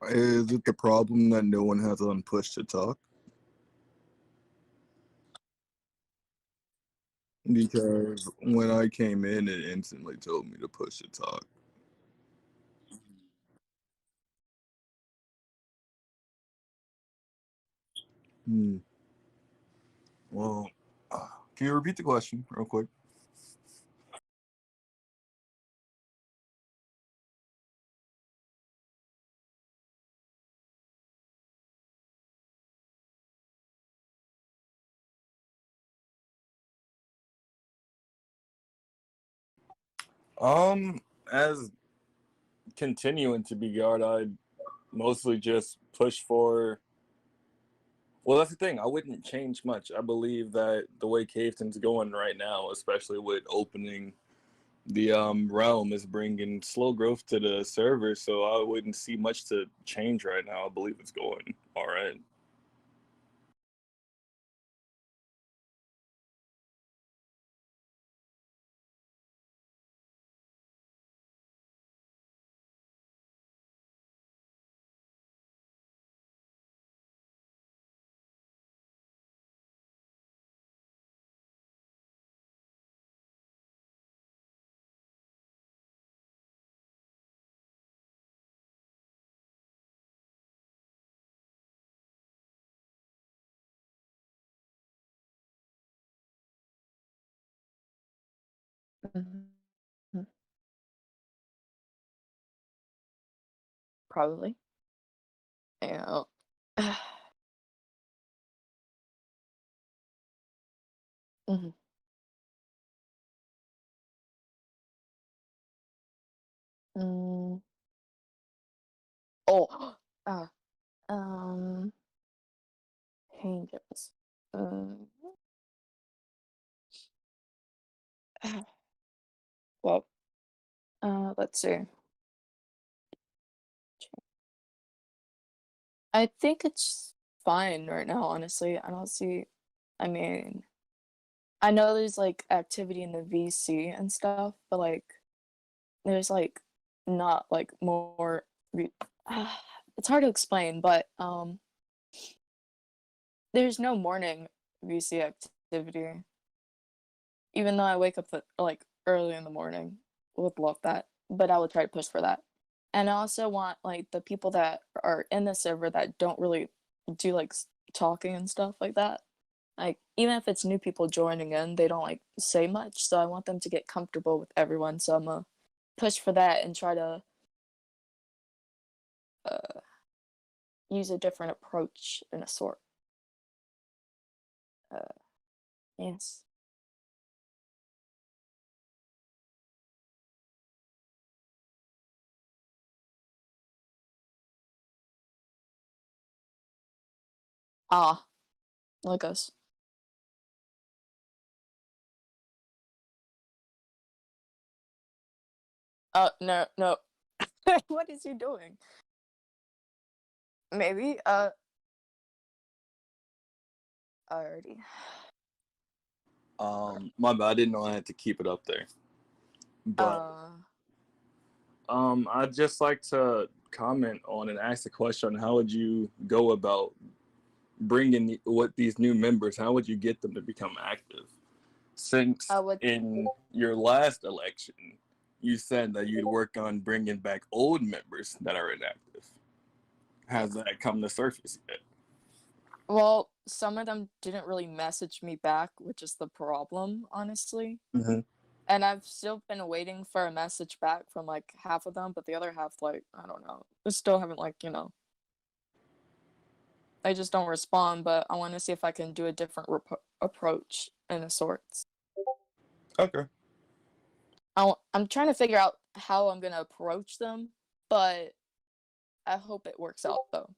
Is it the problem that no one has on push to talk? Because when I came in, it instantly told me to push to talk. Hmm. Well, can you repeat the question real quick? Um, as continuing to be guard, I mostly just push for. Well, that's the thing. I wouldn't change much. I believe that the way Caveton's going right now, especially with opening the realm, is bringing slow growth to the server. So I wouldn't see much to change right now. I believe it's going all right. Mhm. Probably. Yeah. Mhm. Mm. Oh, uh, um, changes. Um, well, let's see. I think it's fine right now, honestly. I don't see, I mean, I know there's like activity in the VC and stuff, but like there's like not like more. It's hard to explain, but there's no morning VC activity. Even though I wake up like early in the morning, would love that, but I would try to push for that. And I also want like the people that are in the server that don't really do like talking and stuff like that. Like even if it's new people joining in, they don't like say much. So I want them to get comfortable with everyone. So I'm gonna push for that and try to uh, use a different approach in a sort. Uh, yes. Ah, like us. No, no. What is he doing? Maybe. Already. My bad. I didn't know I had to keep it up there. But Uh, I'd just like to comment on and ask the question: how would you go about bringing what these new members? How would you get them to become active? I Since would. in your last election, you said that you'd work on bringing back old members that are inactive. Has that come to surface yet? Well, some of them didn't really message me back, which is the problem, honestly. Mm-hmm. And I've still been waiting for a message back from like half of them, but the other half, like, I don't know, they still haven't they just don't respond. But I want to see if I can do a different approach in a sorts. Okay. I'm trying to figure out how I'm gonna approach them, but I hope it works out though.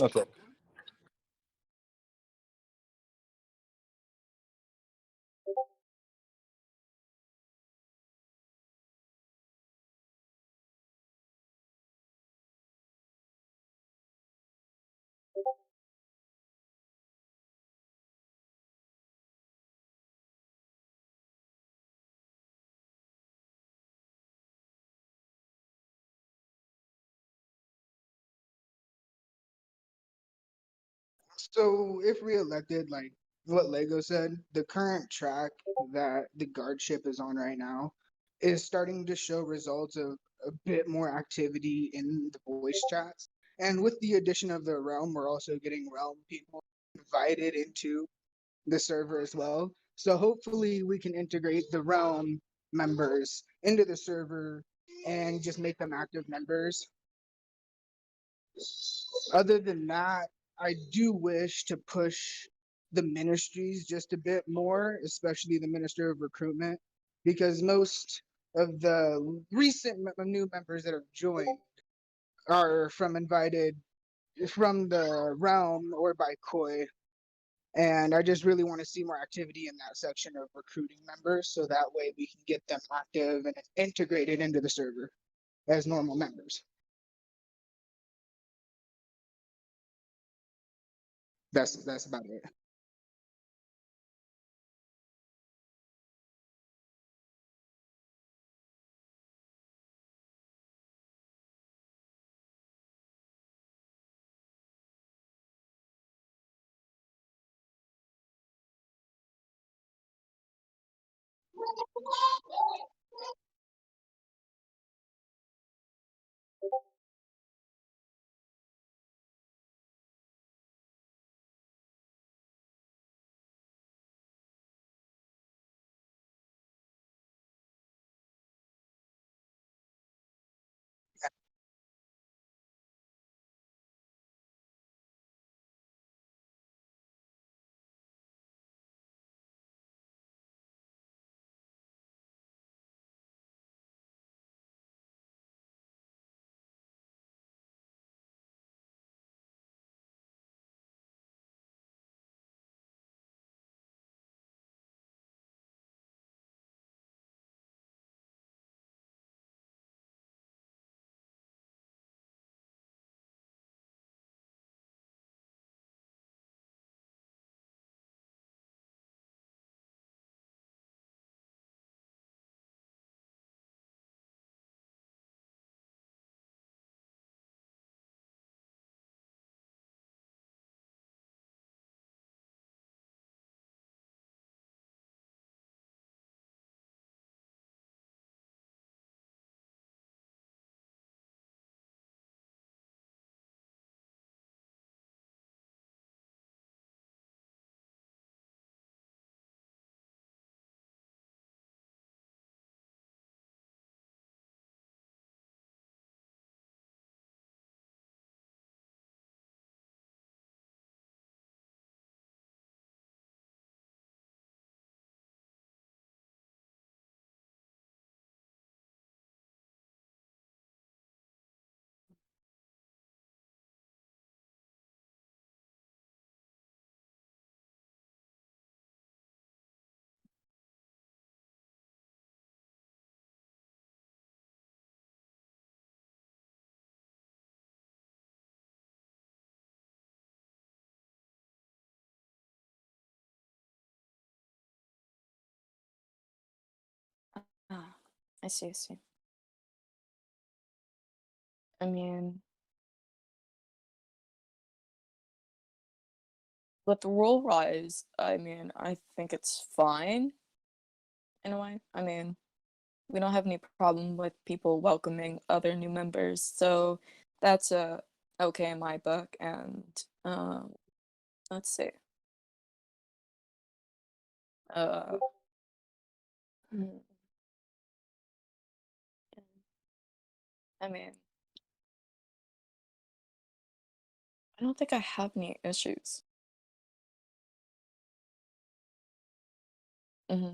Okay. So if reelected, like what Lego said, the current track that the guardship is on right now is starting to show results of a bit more activity in the voice chats. And with the addition of the realm, we're also getting realm people invited into the server as well. So hopefully we can integrate the realm members into the server and just make them active members. Other than that, I do wish to push the ministries just a bit more, especially the Minister of Recruitment, because most of the recent new members that have joined are from invited from the realm or by Koi. And I just really want to see more activity in that section of recruiting members so that way we can get them active and integrated into the server as normal members. That's about it. Ah, I see, I see. I mean, with the rule rise, I mean, I think it's fine in a way. I mean, we don't have any problem with people welcoming other new members, so that's okay in my book. And let's see. Uh, hmm, I mean, I don't think I have any issues. Hmm.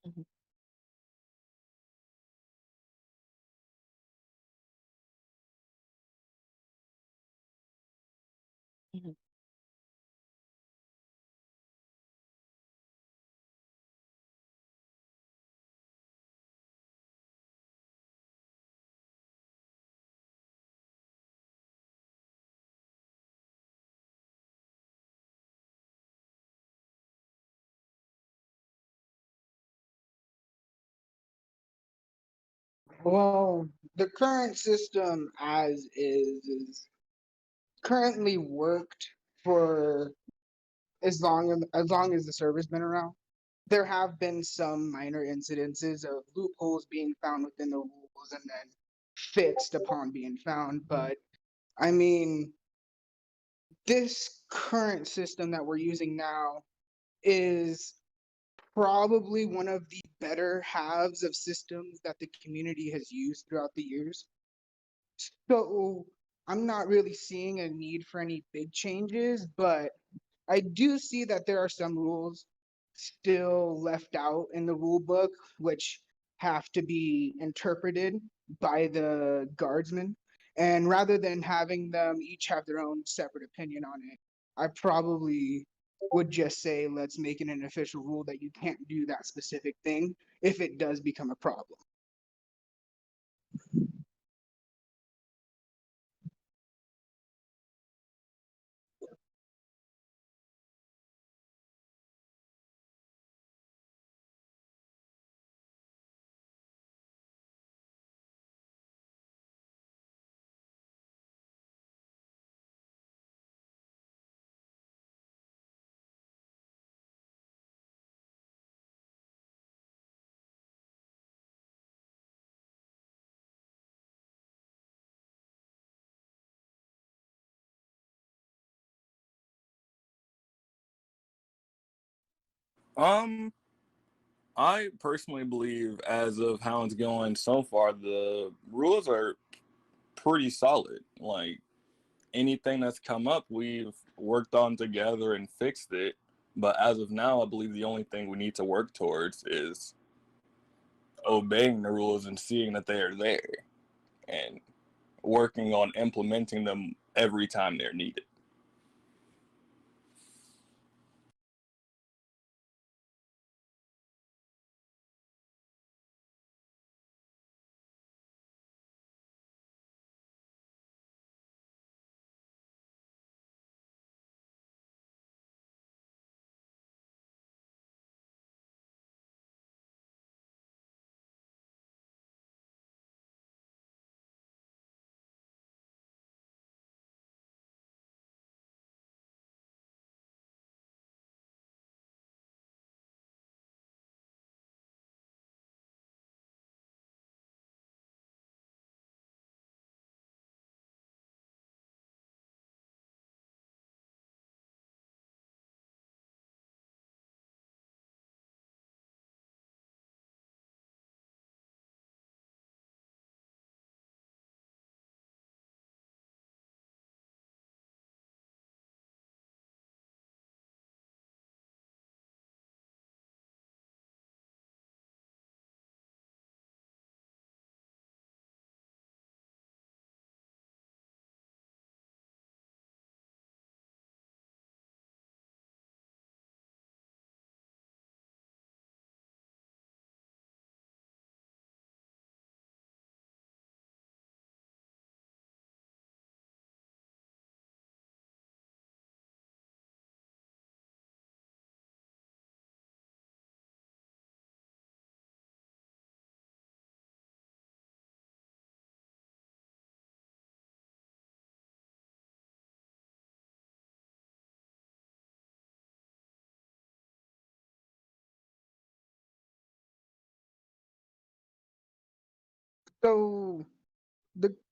Hmm. Hmm. Well, the current system as is currently worked for as long as the server's been around. There have been some minor incidences of loopholes being found within the rules and then fixed upon being found, but I mean, this current system that we're using now is probably one of the better halves of systems that the community has used throughout the years. So I'm not really seeing a need for any big changes, but I do see that there are some rules still left out in the rule book, which have to be interpreted by the guardsmen. And rather than having them each have their own separate opinion on it, I probably would just say, let's make it an official rule that you can't do that specific thing if it does become a problem. Um, I personally believe, as of how it's going so far, the rules are pretty solid. Like anything that's come up, we've worked on together and fixed it. But as of now, I believe the only thing we need to work towards is obeying the rules and seeing that they are there and working on implementing them every time they're needed.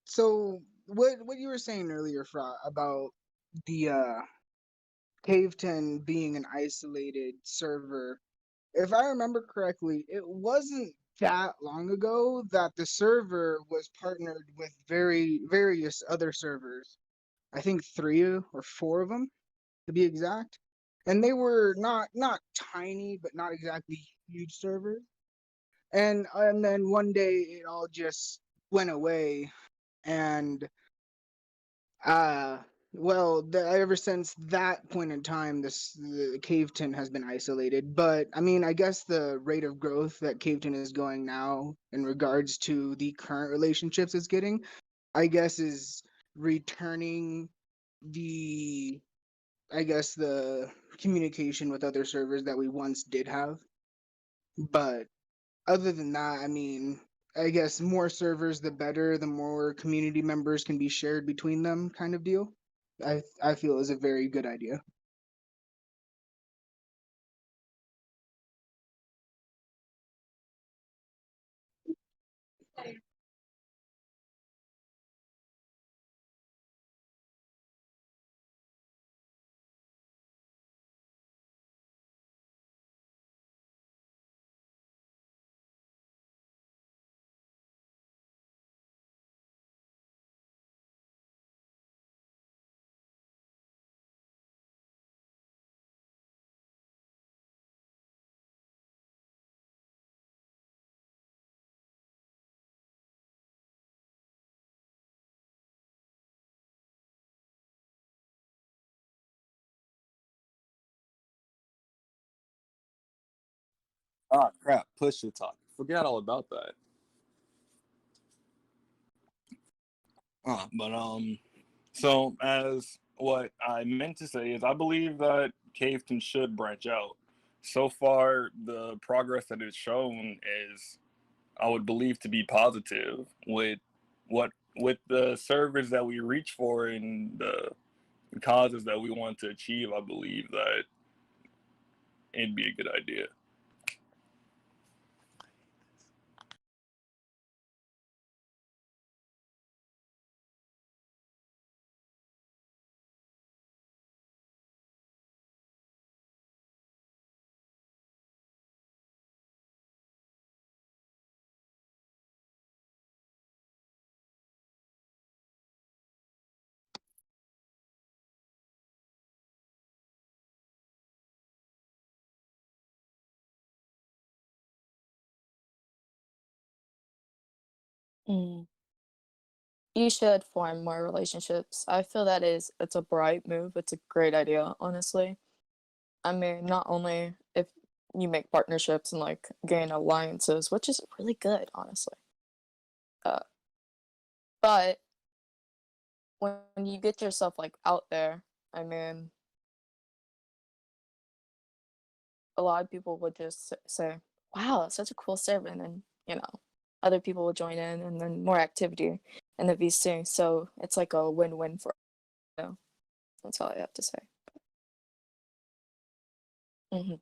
So what you were saying earlier, Fra, about the Caveton being an isolated server, if I remember correctly, it wasn't that long ago that the server was partnered with various other servers. I think three or four of them to be exact. And they were not tiny, but not exactly huge servers. And then one day it all just went away, and uh well, ever since that point in time, the Caveton has been isolated. But I mean, I guess the rate of growth that Caveton is going now in regards to the current relationships it's getting, I guess, is returning the I guess the communication with other servers that we once did have. But other than that, I mean, I guess more servers the better, the more community members can be shared between them kind of deal. I feel is a very good idea. Ah, crap! Push the talk. Forget all about that. So as what I meant to say is, I believe that Caveton should branch out. So far, the progress that it's shown is, I would believe, to be positive what with the servers that we reach for and the causes that we want to achieve. I believe that it'd be a good idea. Mm. You should form more relationships. I feel it's a bright move. It's a great idea, honestly. I mean, not only if you make partnerships and like gain alliances, which is really good, honestly. Uh, but when you get yourself like out there, I mean, a lot of people would just say, "Wow, that's such a cool server," and then other people will join in, and then more activity in the VC. So it's like a win-win for you. That's all I have to say. Hmm.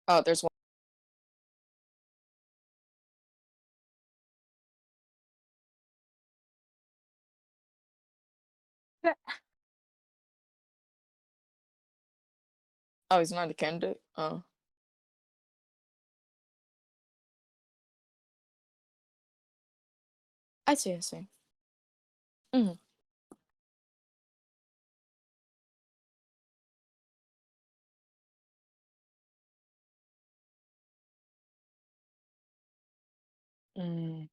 Oh, there's one. Oh, he's not a candidate. Oh, I see. I see. Hmm. Mm.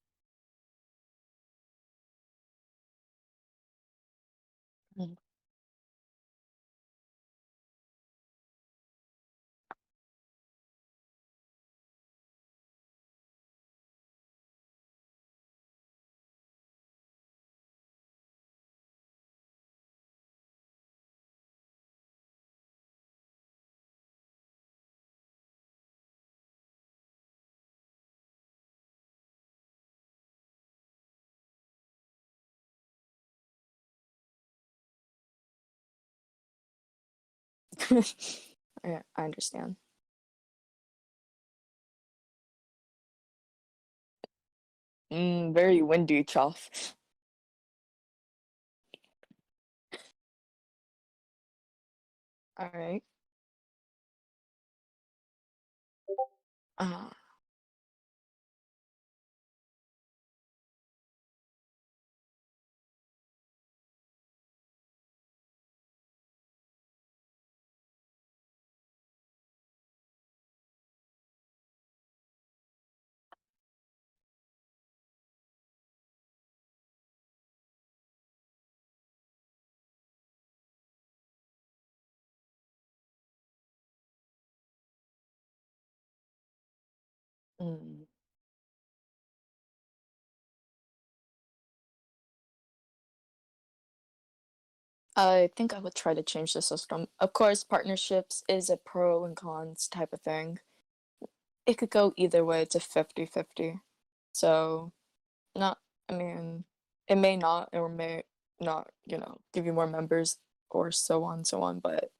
Mm. Yeah, I understand. Very windy, Choff. All right. Uh, mm. I think I would try to change the system. Of course, partnerships is a pro and cons type of thing. it could go either way. It's a 50-50. So, not, I mean, it may not or may not, give you more members or so on, so on. But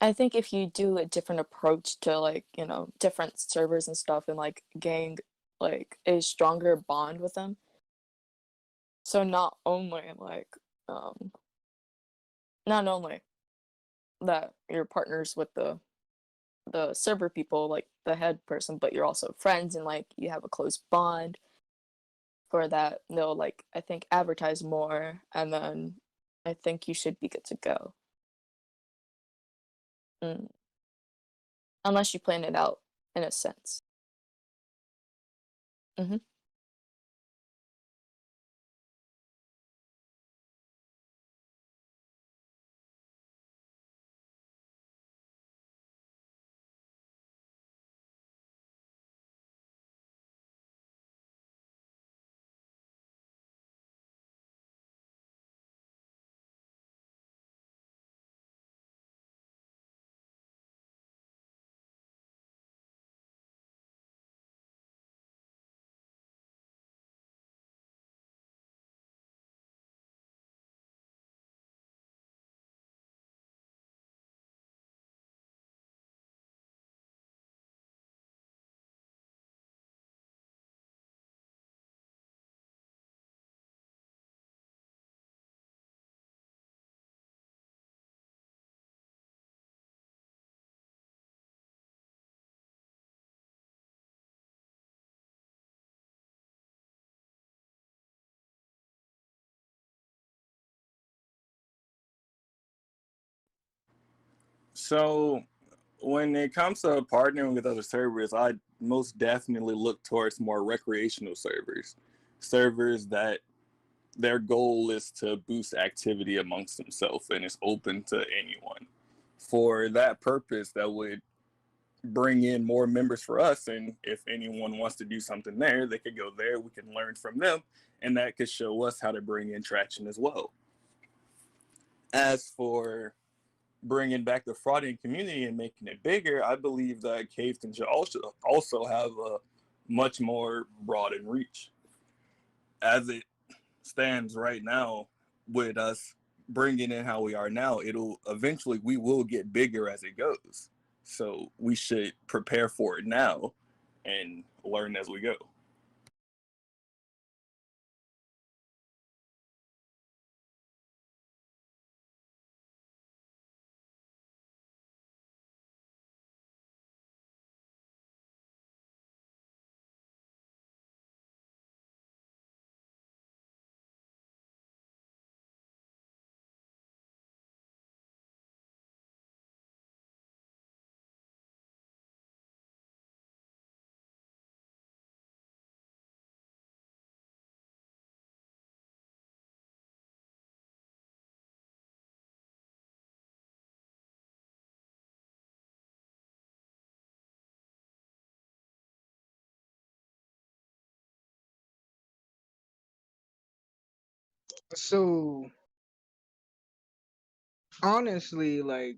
I think if you do a different approach to like, different servers and stuff and like gain like a stronger bond with them. So not only that you're partners with the server people, like the head person, but you're also friends and like you have a close bond for that. They'll like I think advertise more and then I think you should be good to go. Mm. Unless you plan it out in a sense. Hmm. So when it comes to partnering with other servers, I most definitely look towards more recreational servers, servers that their goal is to boost activity amongst themselves and is open to anyone. For that purpose, that would bring in more members for us. And if anyone wants to do something there, they could go there. We can learn from them, and that could show us how to bring in traction as well. As for bringing back the frauding community and making it bigger, I believe that Caveton should also have a much more broad and reach. As it stands right now, with us bringing in how we are now, it'll eventually we will get bigger as it goes. So we should prepare for it now and learn as we go. So honestly, like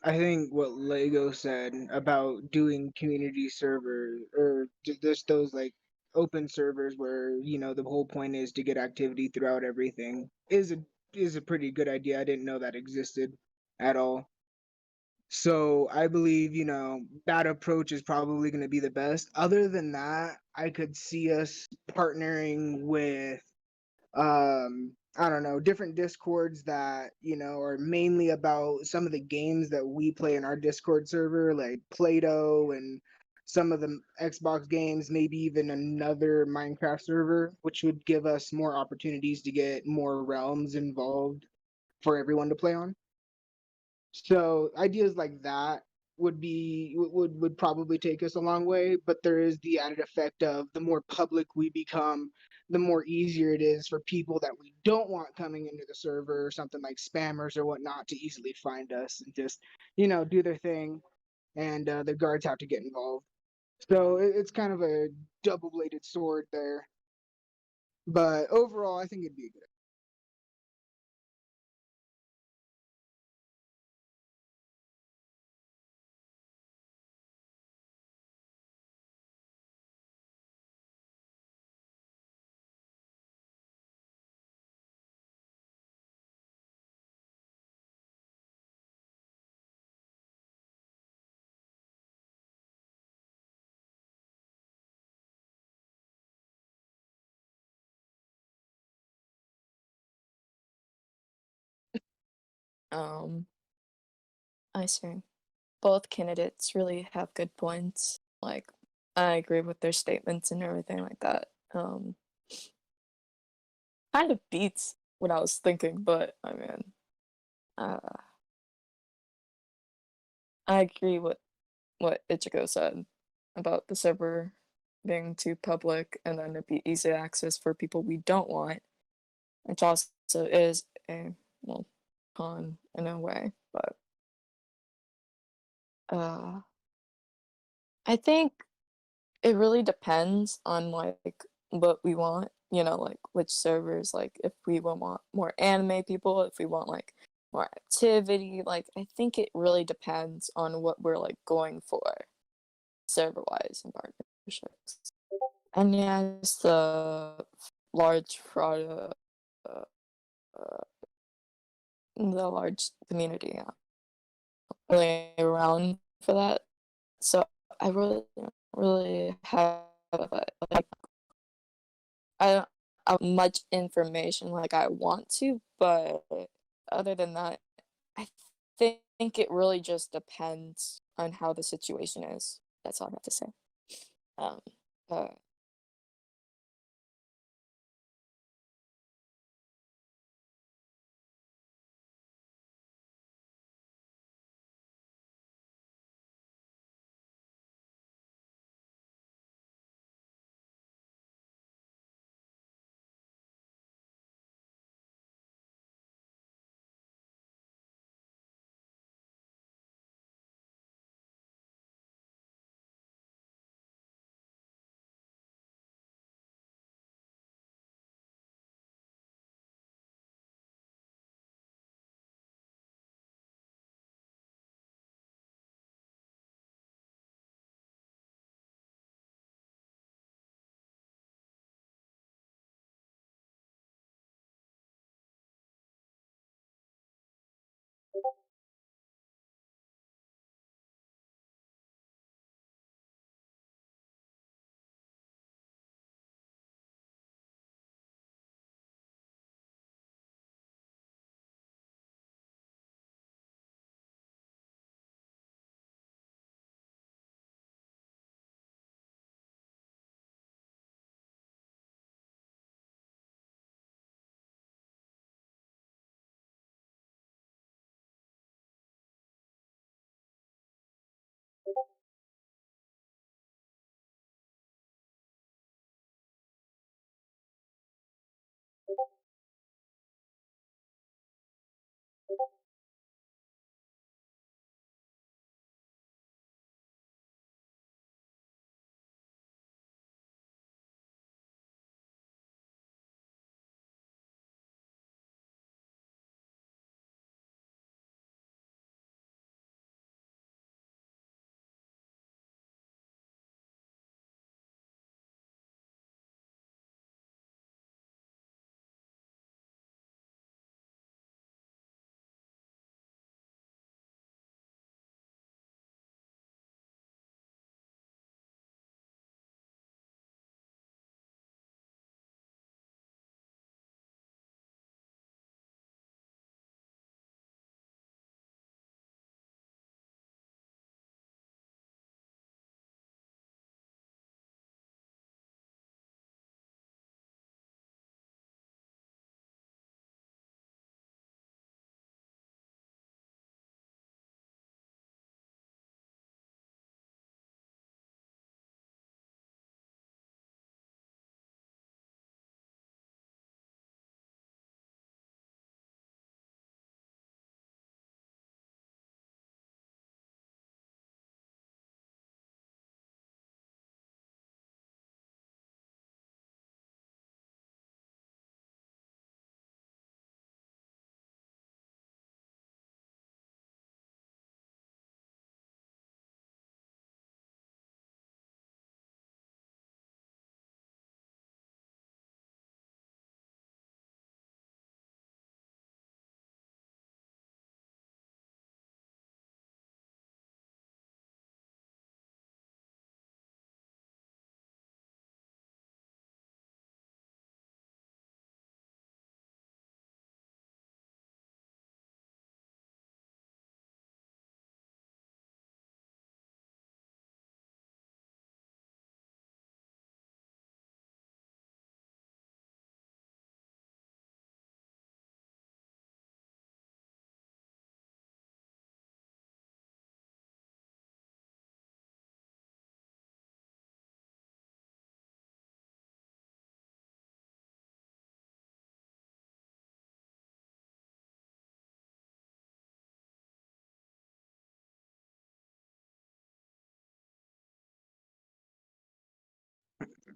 I think what Lego said about doing community servers or just those like open servers where the whole point is to get activity throughout everything is a pretty good idea. I didn't know that existed at all. So I believe, that approach is probably going to be the best. Other than that, I could see us partnering with I don't know, different discords that are mainly about some of the games that we play in our Discord server, like Play-Doh and some of the Xbox games, maybe even another Minecraft server, which would give us more opportunities to get more realms involved for everyone to play on. So ideas like that would probably take us a long way, but there is the added effect of the more public we become, the more easier it is for people that we don't want coming into the server or something like spammers or whatnot to easily find us and just do their thing, and the guards have to get involved. So it's kind of a double-bladed sword there, but overall I think it'd be good. Um, I see. Both candidates really have good points. Like, I agree with their statements and everything like that. Kind of beats what I was thinking, but I mean, uh, I agree with what Ichigo said about the server being too public and then it'd be easy access for people we don't want, which also is a well con in a way. But uh, I think it really depends on like what we want, you know, like which servers, like if we want more anime people, if we want like more activity, like I think it really depends on what we're like going for server wise and partnerships. And yes, the large fraud, uh, uh, the large community really around for that. So I really don't really have like I don't have much information like I want to, but other than that, I think it really just depends on how the situation is. That's all I have to say. Um, uh,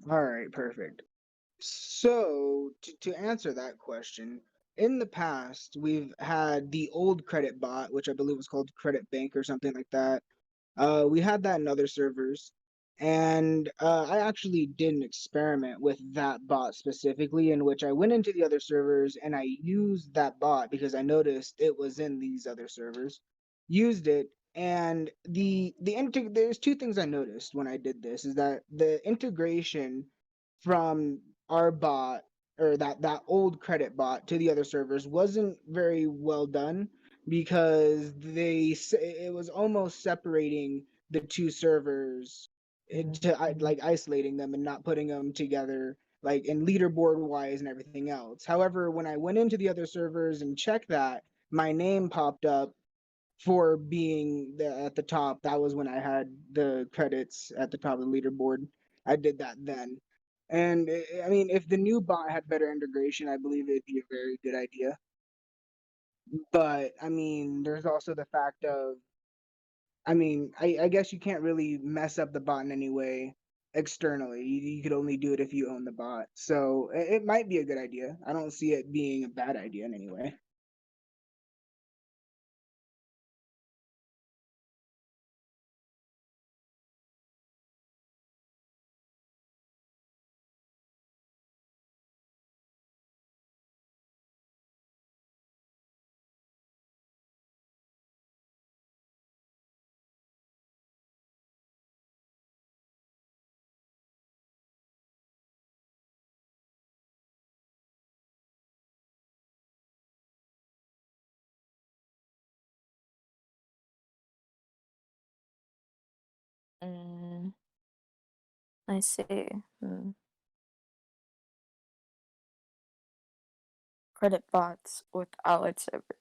All right, perfect. So, to answer that question, in the past, we've had the old credit bot, which I believe was called Credit Bank or something like that. We had that in other servers, and I actually did an experiment with that bot specifically, in which I went into the other servers and I used that bot because I noticed it was in these other servers. Used it, and there's two things I noticed when I did this is that the integration from our bot or that old credit bot to the other servers wasn't very well done because it was almost separating the two servers into like isolating them and not putting them together like in leaderboard wise and everything else. However, when I went into the other servers and checked that, my name popped up for being at the top. That was when I had the credits at the top of the leaderboard. I did that then. And I mean, if the new bot had better integration, I believe it'd be a very good idea. But I mean, there's also the fact of, I mean, I guess you can't really mess up the bot in any way externally. You could only do it if you own the bot. So it might be a good idea. I don't see it being a bad idea in any way. Mm, I see. Hmm. Credit bots with allied servers.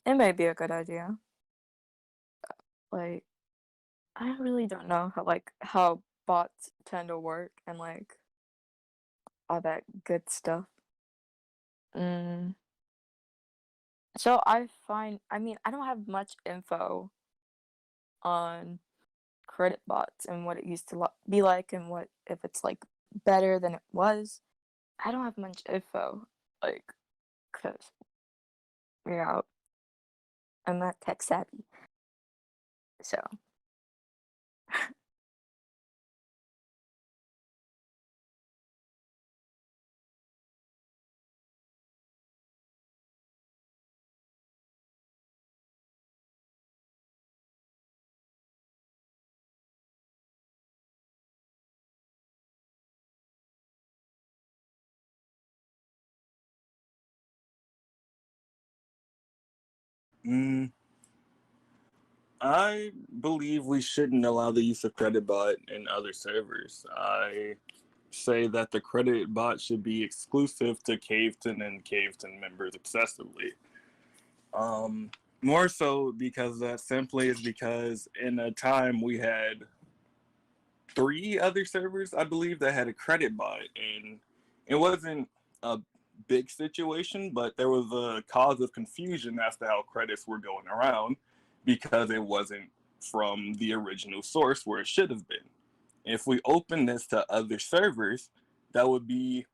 It may be a good idea. Like, I really don't know how bots tend to work and like all that good stuff. Mm. So I mean, I don't have much info on credit bots and what it used to be like and what if it's like better than it was. I don't have much info, like, cause yeah, I'm not tech savvy. So Mm, I believe we shouldn't allow the use of credit bot in other servers. I say that the credit bot should be exclusive to Caveton and Caveton members excessively. Um, More so because that simply is because in a time we had three other servers, I believe, that had a credit bot, and it wasn't a big situation, but there was a cause of confusion as to how credits were going around because it wasn't from the original source where it should have been. If we open this to other servers, that would be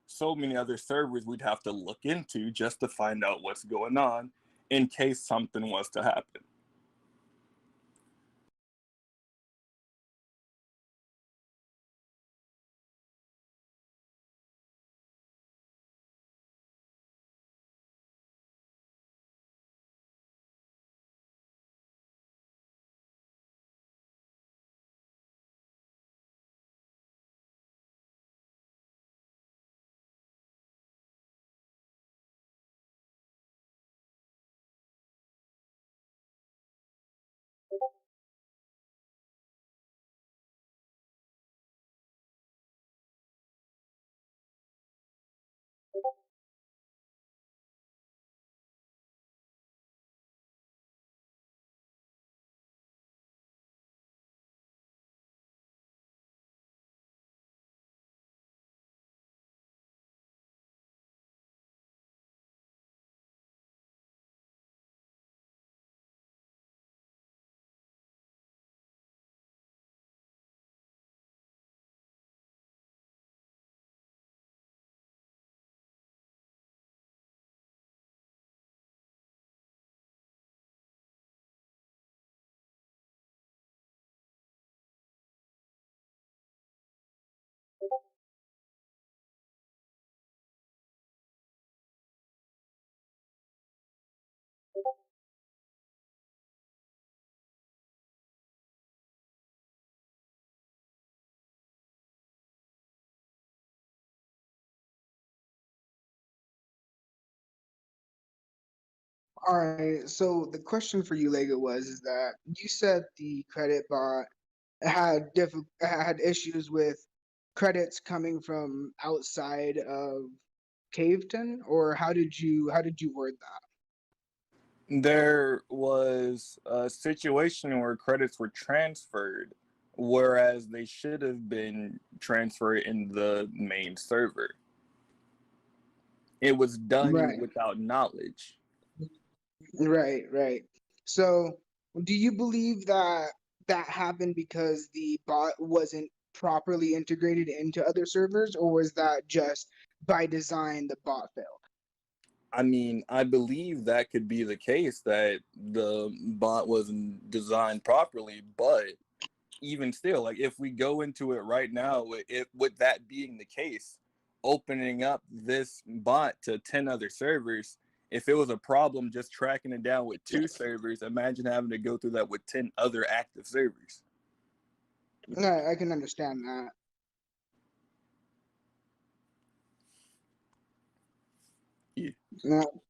so many other servers we'd have to look into just to find out what's going on in case something was to happen. All right. So the question for you, Lego, was is that you said the credit bot had issues with credits coming from outside of Caveton, or how did you word that? There was a situation where credits were transferred, whereas they should have been transferred in the main server. It was done Right, without knowledge. right. So, do you believe that that happened because the bot wasn't properly integrated into other servers, or was that just by design the bot failed? I mean, I believe that could be the case that the bot wasn't designed properly, but even still, like if we go into it right now, with that being the case, opening up this bot to 10 other servers, if it was a problem just tracking it down with 2 servers, imagine having to go through that with 10 other active servers. No, I can understand that. Yeah. No,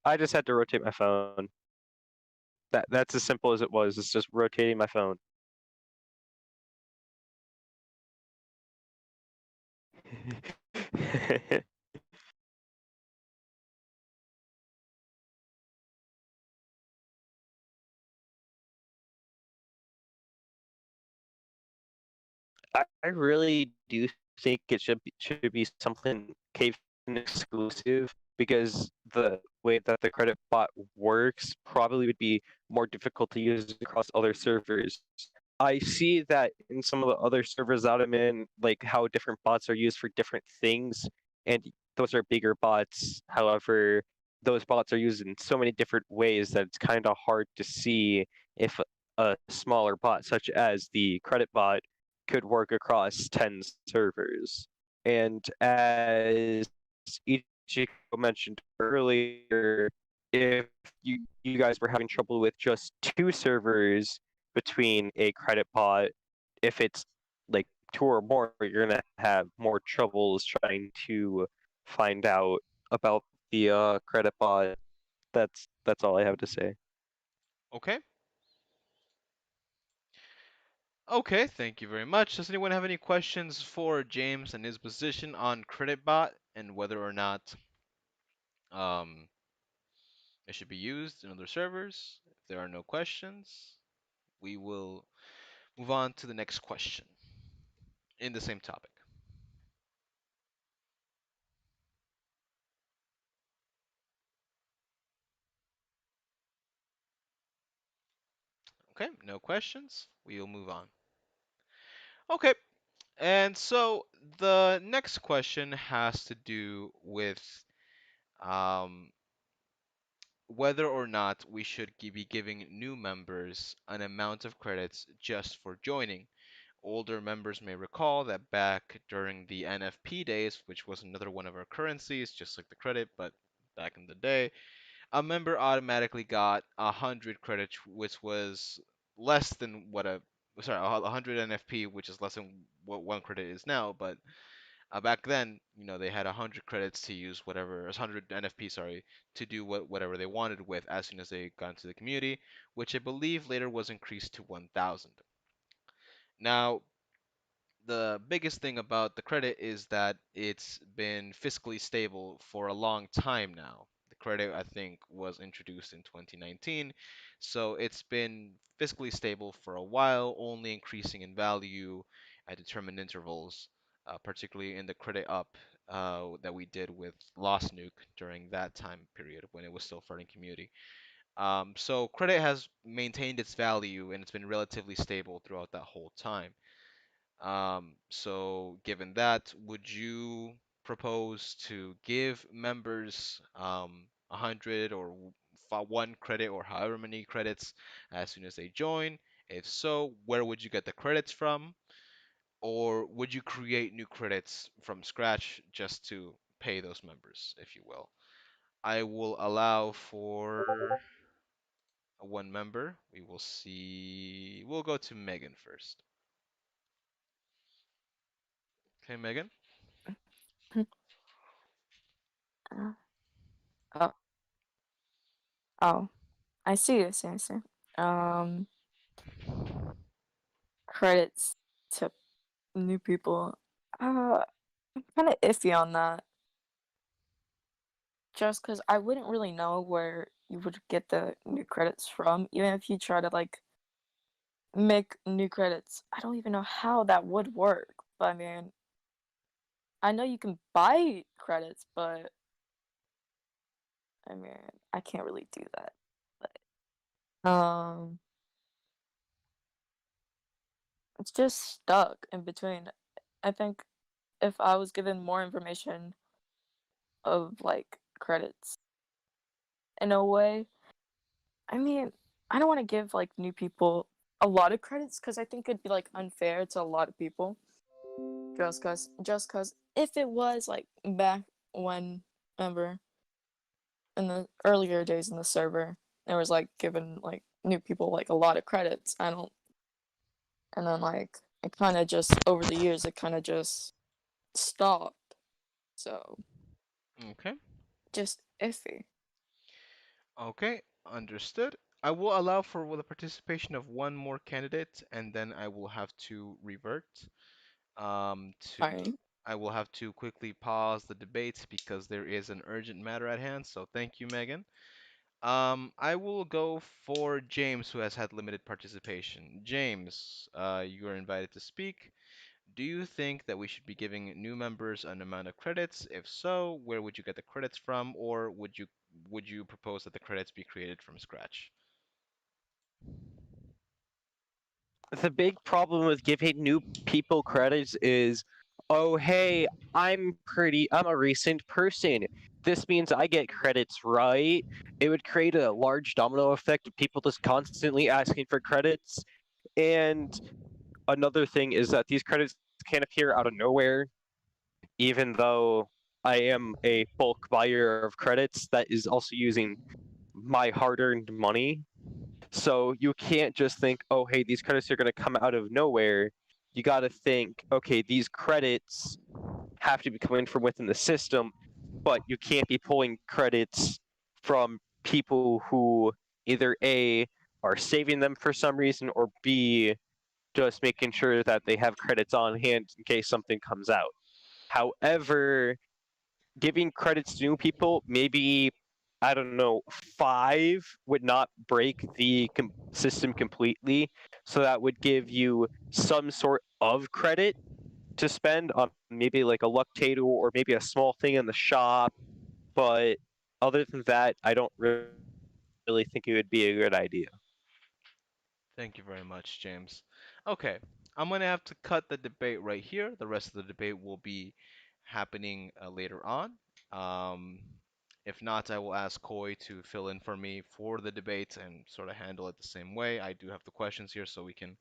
I just had to rotate my phone. That's as simple as it was. It's just rotating my phone. I really do think it should be something Caveton exclusive because the way that the credit bot works probably would be more difficult to use across other servers. I see that in some of the other servers that I'm in, like how different bots are used for different things, and those are bigger bots. However, those bots are used in so many different ways that it's kind of hard to see if a smaller bot, such as the credit bot, could work across 10 servers. And as Ichiko mentioned earlier, if you guys were having trouble with just 2 servers between a credit bot, if it's like 2 or more, you're gonna have more troubles trying to find out about the credit bot. That's all I have to say. Okay. Okay, thank you very much. Does anyone have any questions for James and his position on CreditBot and whether or not um it should be used in other servers. If there are no questions, we will move on to the next question in the same topic. Okay, no questions. We will move on. Okay, and so the next question has to do with um, whether or not we should be giving new members an amount of credits just for joining. Older members may recall that back during the NFP days, which was another one of our currencies, just like the credit, but back in the day, a member automatically got 100 credits, which was less than what a sorry 100 NFP, which is less than what one credit is now. But back then, they had 100 credits to use whatever, 100 NFP, sorry, to do whatever they wanted with as soon as they got into the community, which I believe later was increased to 1,000. Now, the biggest thing about the credit is that it's been fiscally stable for a long time now. The credit, I think, was introduced in 2019, so it's been fiscally stable for a while, only increasing in value at determined intervals, particularly in the credit up that we did with Lost Nuke during that time period when it was still starting community. So credit has maintained its value and it's been relatively stable throughout that whole time. So given that, would you propose to give members 100 or one credit or however many credits as soon as they join? If so, where would you get the credits from? Or would you create new credits from scratch just to pay those members, if you will? I will allow for one member. We will see. We'll go to Megan first. Okay, Megan? Uh, oh, oh, I see this answer. Um, Credits to new people. I'm kind of iffy on that. Just because I wouldn't really know where you would get the new credits from, even if you try to like make new credits. I don't even know how that would work. But I mean, I know you can buy credits, but I mean, I can't really do that. But it's just stuck in between. I think if I was given more information of like credits in a way, I mean, I don't want to give like new people a lot of credits because I think it'd be like unfair to a lot of people. Just cause if it was like back when ever in the earlier days in the server, there was like giving like new people like a lot of credits. I don't, and then like it kind of just over the years it kind of just stopped. So Okay. just iffy. Okay, understood. I will allow for the participation of one more candidate, and then I will have to revert. To Alright. I will have to quickly pause the debate because there is an urgent matter at hand. So thank you, Megan. I will go for James, who has had limited participation. James, you are invited to speak. Do you think that we should be giving new members an amount of credits? If so, where would you get the credits from, or would you propose that the credits be created from scratch? The big problem with giving new people credits is, oh hey, I'm a recent person. This means I get credits, right? It would create a large domino effect of people just constantly asking for credits. And another thing is that these credits can appear out of nowhere, even though I am a bulk buyer of credits that is also using my hard-earned money. So you can't just think, oh, hey, these credits are going to come out of nowhere. You got to think, okay, these credits have to be coming from within the system, but you can't be pulling credits from people who either A, are saving them for some reason, or B, just making sure that they have credits on hand in case something comes out. However, giving credits to new people, maybe I don't know, 5 would not break the system completely. So that would give you some sort of credit to spend on maybe like a luck table or maybe a small thing in the shop. But other than that, I don't really think it would be a good idea. Thank you very much, James. Okay, I'm gonna have to cut the debate right here. The rest of the debate will be happening later on. Um, if not, I will ask Koi to fill in for me for the debate and sort of handle it the same way. I do have the questions here, so we can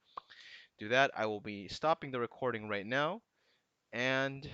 do that. I will be stopping the recording right now, and